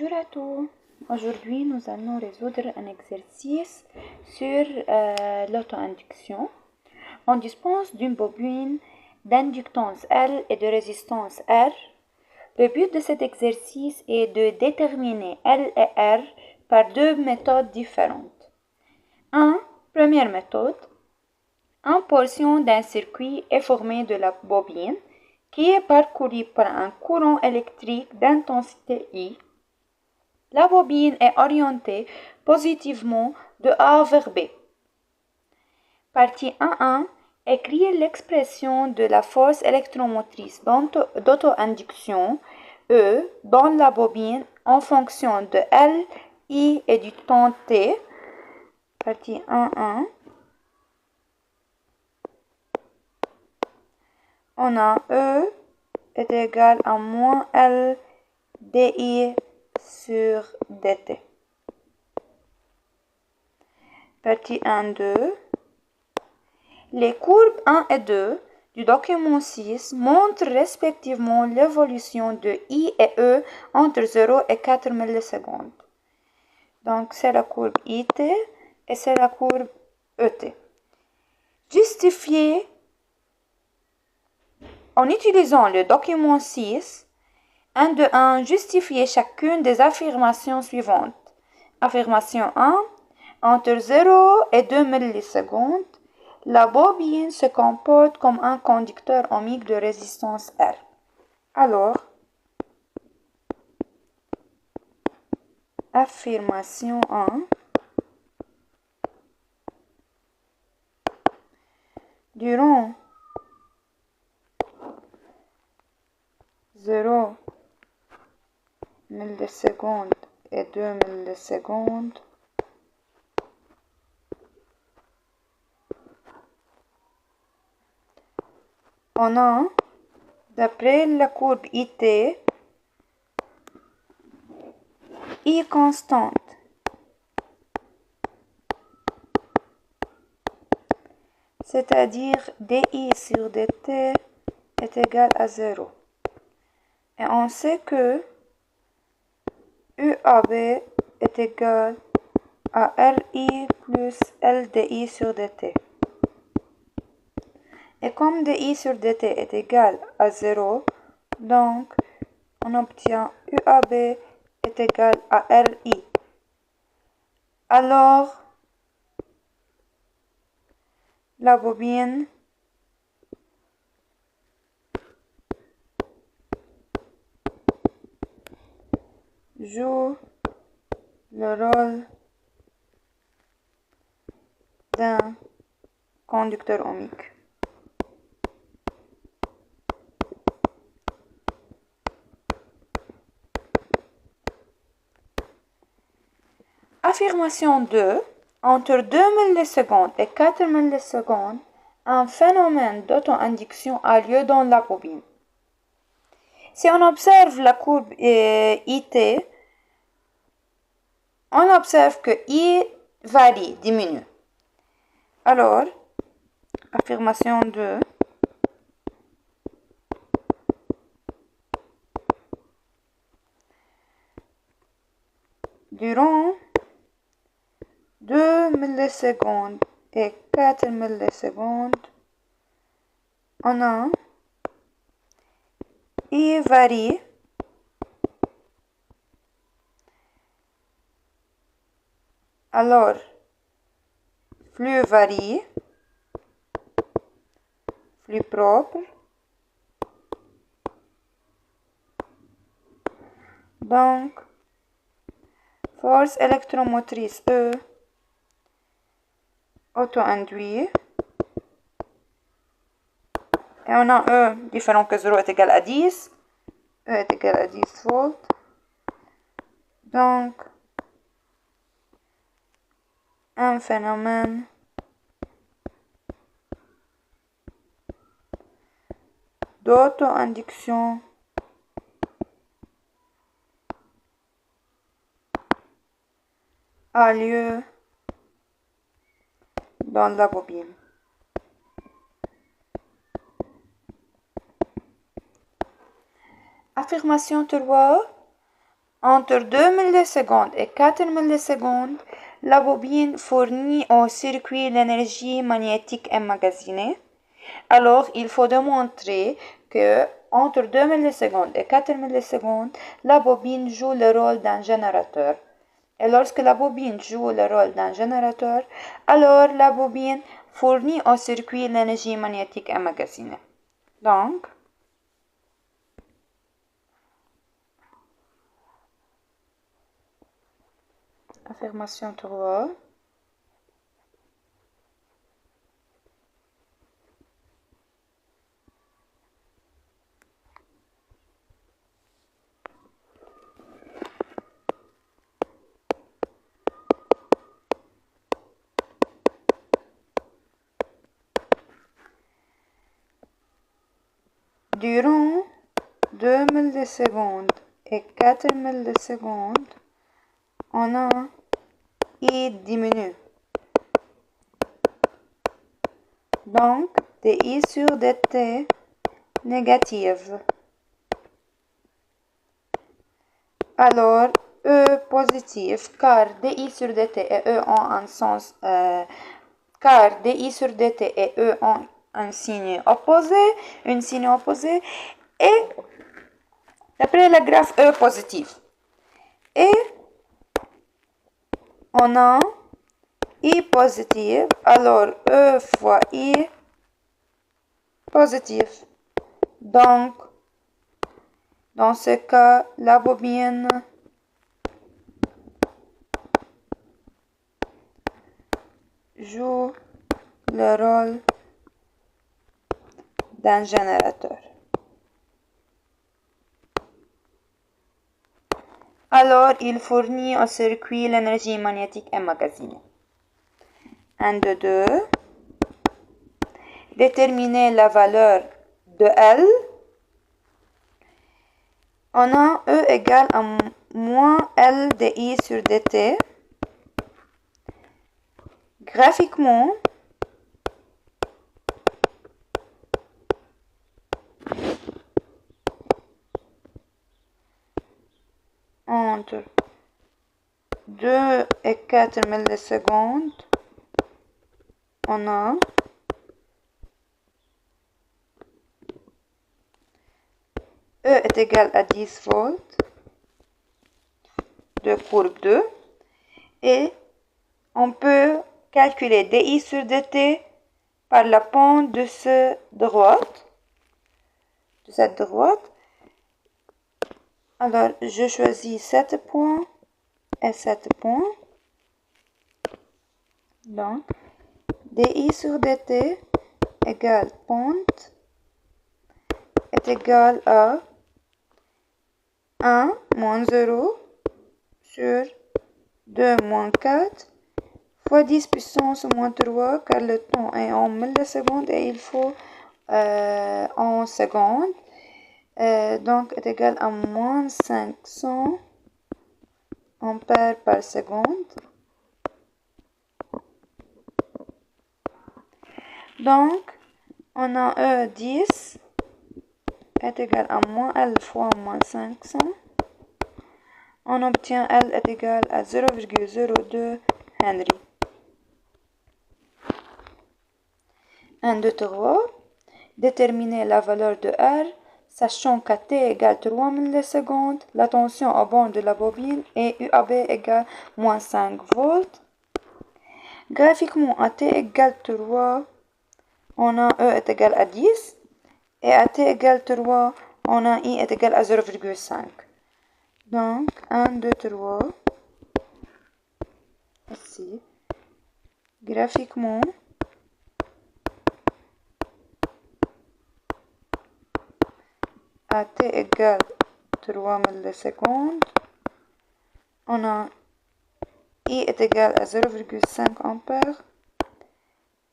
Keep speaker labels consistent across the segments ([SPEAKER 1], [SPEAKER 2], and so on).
[SPEAKER 1] Bonjour à tous. Aujourd'hui, nous allons résoudre un exercice sur l'auto-induction. On dispose d'une bobine d'inductance L et de résistance R. Le but de cet exercice est de déterminer L et R par deux méthodes différentes. Première méthode. Une portion d'un circuit est formée de la bobine qui est parcourue par un courant électrique d'intensité I. La bobine est orientée positivement de A vers B. Partie 1.1. Écrire l'expression de la force électromotrice d'auto-induction E dans la bobine en fonction de L, I et du temps T. Partie 1.1. On a E est égal à moins L dI sur dt. Partie 1.2. Les courbes 1 et 2 du document 6 montrent respectivement l'évolution de I et E entre 0 et 4 millisecondes. Donc c'est la courbe IT et c'est la courbe ET. Justifier en utilisant le document 6, 1 de 1, justifier chacune des affirmations suivantes. Affirmation 1, entre 0 et 2 millisecondes, la bobine se comporte comme un conducteur ohmique de résistance R. Alors, affirmation 1, durant 0 millisecondes et 2 millisecondes, on a, d'après la courbe IT, I constante. C'est-à-dire dI sur dt est égal à 0. Et on sait que UAB est égal à RI plus LDI sur dt. Et comme dI sur dt est égal à 0, donc on obtient UAB est égal à RI. Alors, la bobine joue le rôle d'un conducteur ohmique. Affirmation 2. Entre 2 millisecondes et 4 millisecondes, un phénomène d'auto-induction a lieu dans la bobine. Si on observe la courbe IT, on observe que I varie, diminue. Alors, affirmation 2. Durant 2 millisecondes et 4 millisecondes, on a I varie. Alors, flux varie, flux propre. Donc, force électromotrice E, auto-induit. Et on a E différent que 0 est égal à 10. E est égal à 10 volts. Donc, un phénomène d'auto-induction a lieu dans la bobine. Affirmation 3. Entre 2 millisecondes et 4 millisecondes, la bobine fournit au circuit l'énergie magnétique emmagasinée. Alors, il faut démontrer que entre 2 millisecondes et 4 millisecondes, la bobine joue le rôle d'un générateur. Et lorsque la bobine joue le rôle d'un générateur, alors la bobine fournit au circuit l'énergie magnétique emmagasinée. Donc, affirmation 3. Durant 2 millisecondes et 4 millisecondes, on a I diminue. Donc, dI sur dt négative. Alors, E positif, car dI sur dt et E ont un sens, car dI sur dt et E ont un signe opposé, et d'après le graphe E positif. Et on a I positif, alors E fois I positif. Donc, dans ce cas, la bobine joue le rôle d'un générateur. Alors, il fournit au circuit l'énergie magnétique emmagasinée. 1, 2, 2. Déterminer la valeur de L. On a E égale à moins L dI sur dt. Graphiquement, entre 2 et 4 millisecondes, on a E est égal à 10 volts de courbe 2 et on peut calculer dI sur dt par la pente de cette droite. Alors, je choisis 7 points et 7 points. Donc, dI sur dt égale pente est égal à 1 moins 0 sur 2 moins 4 fois 10 puissance moins 3, car le temps est en millisecondes et il faut en secondes. Donc, est égal à moins 500 ampères par seconde. Donc, on a E 10 est égal à moins L fois moins 500. On obtient L est égal à 0,02 Henry. 1, 2, 3. Déterminer la valeur de R, sachant qu'à t égale 3 millisecondes, la tension au bord de la bobine est UAB égale moins 5 volts. Graphiquement, à t égale 3, on a E est égal à 10. Et à t égale 3, on a I est égal à 0,5. Donc, 1, 2, 3. Ici. Graphiquement, à t égale 3 millisecondes, on a I est égal à 0,5 ampères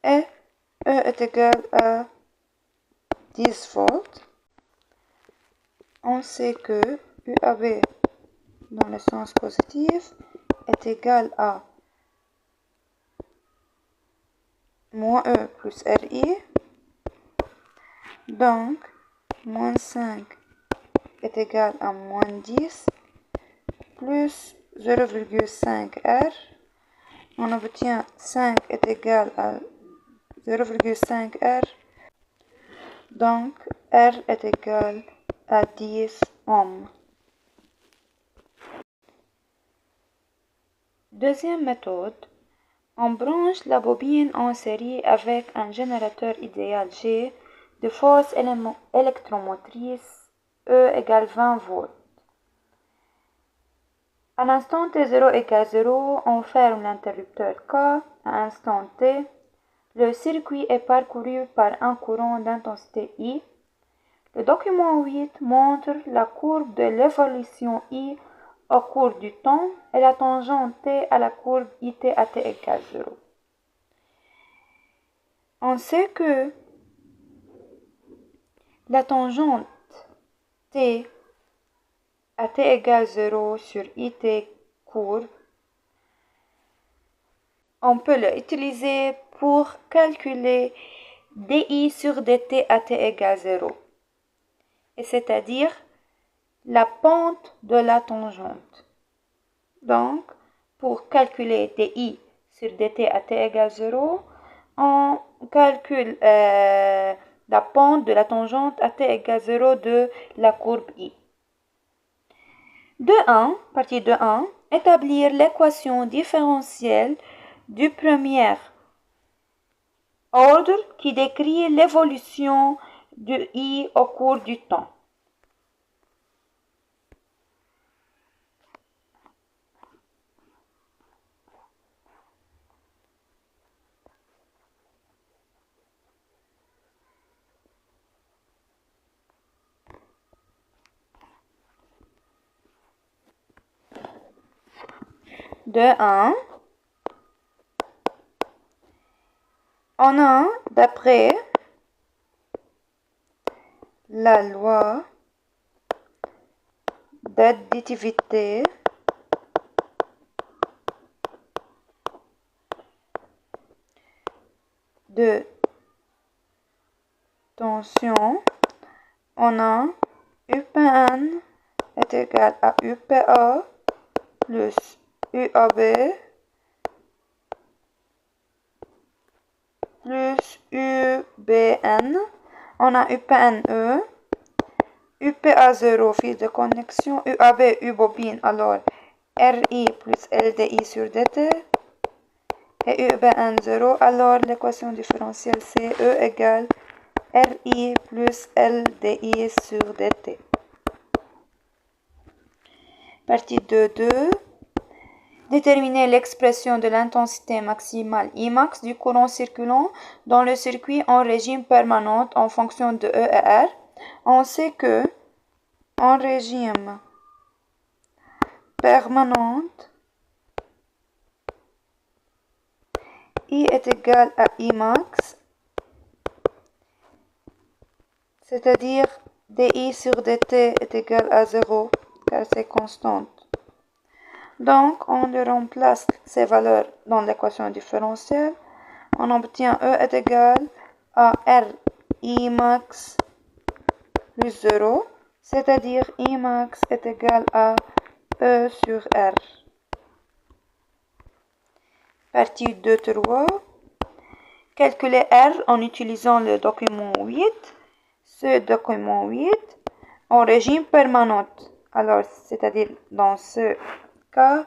[SPEAKER 1] et E est égal à 10 volts. On sait que UAB dans le sens positif est égal à moins E plus RI. Donc, moins 5 est égal à moins 10 plus 0,5R. On obtient 5 est égal à 0,5R. Donc, R est égal à 10 ohms. Deuxième méthode, on branche la bobine en série avec un générateur idéal G de force électromotrice E égale 20 volts. À l'instant T0 égale 0, on ferme l'interrupteur K. À l'instant T, le circuit est parcouru par un courant d'intensité I. Le document 8 montre la courbe de l'évolution I au cours du temps et la tangente T à la courbe IT à T égale 0. On sait que la tangente T à T égale 0 sur IT courbe, on peut l'utiliser pour calculer dI sur dt à T égale 0, et c'est-à-dire la pente de la tangente. Donc, pour calculer dI sur dt à t égale 0, on calcule la pente de la tangente à t égale 0 de la courbe I. 2.1, partie 2.1, établir l'équation différentielle du premier ordre qui décrit l'évolution de I au cours du temps. De 1, on a, d'après la loi d'additivité de tension, on a UPN est égal à UPA plus UAB plus UBN. On a UPNE, UPA0 fil de connexion, UAB U bobine, alors RI plus LDI sur DT, et UBN0, alors l'équation différentielle CE égale RI plus LDI sur DT. Partie 2.2. Déterminer l'expression de l'intensité maximale Imax du courant circulant dans le circuit en régime permanent en fonction de E et R. On sait que en régime permanent, I est égal à Imax, c'est-à-dire dI sur dt est égal à 0, car c'est constante. Donc, on remplace ces valeurs dans l'équation différentielle. On obtient E est égal à RI max plus 0, c'est-à-dire I max est égal à E sur R. Partie 2.3. Calculer R en utilisant le document 8. Ce document 8 en régime permanent. Alors, c'est-à-dire dans ce cas,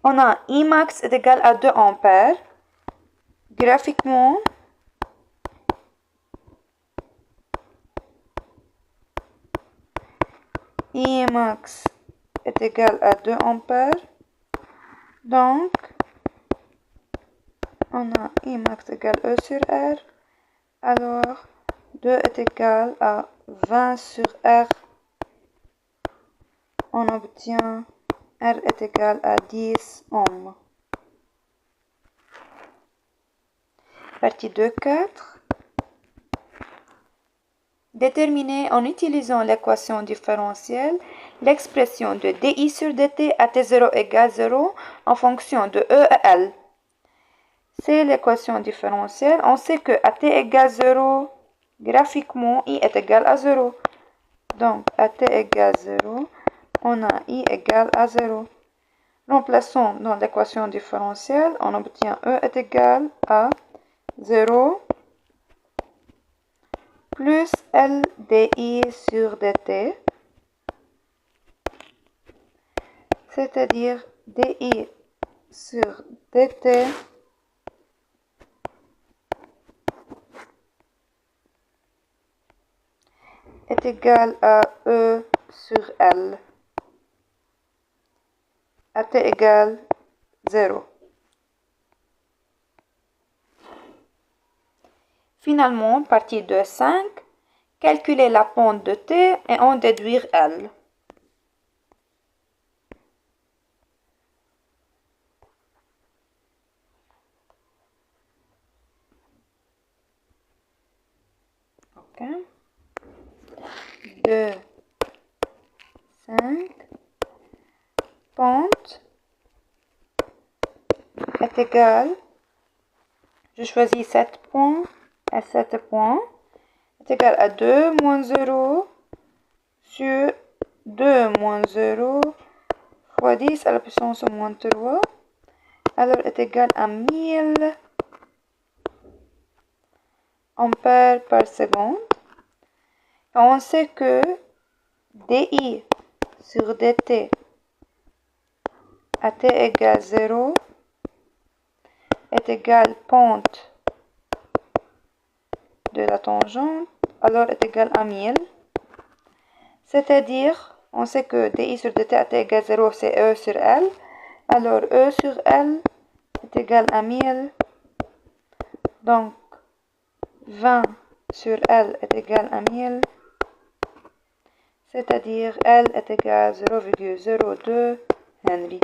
[SPEAKER 1] on a I max est égal à 2 ampères. Graphiquement, I max est égal à 2 ampères. Donc, on a I max égale E sur R. Alors, 2 est égal à 20 sur R. On obtient R est égal à 10 ohms. Partie 2.4. Déterminer en utilisant l'équation différentielle l'expression de dI sur dt à t0 égale 0 en fonction de E et L. C'est l'équation différentielle. On sait que à t égale 0, graphiquement, I est égal à 0. Donc, à t égale 0, on a I égale à 0. Remplaçons dans l'équation différentielle, on obtient E est égal à 0 plus L dI sur dt, c'est-à-dire dI sur dt est égal à E sur L, à t égale 0. Finalement, partie 2.5, calculer la pente de t et en déduire L. Ok. 2, 5, pente est égale, je choisis 7 points et 7 points, est égal à 2 moins 0 sur 2 moins 0 fois 10 à la puissance moins 3, alors est égal à 1000 ampères par seconde. Et on sait que dI sur dt à t égale 0 est égal pente de la tangente, alors est égal à 1000. C'est-à-dire, on sait que dI sur dt à t égale 0, c'est E sur L. Alors E sur L est égal à 1000. Donc, 20 sur L est égal à 1000. C'est-à-dire L est égal à 0,02 Henry.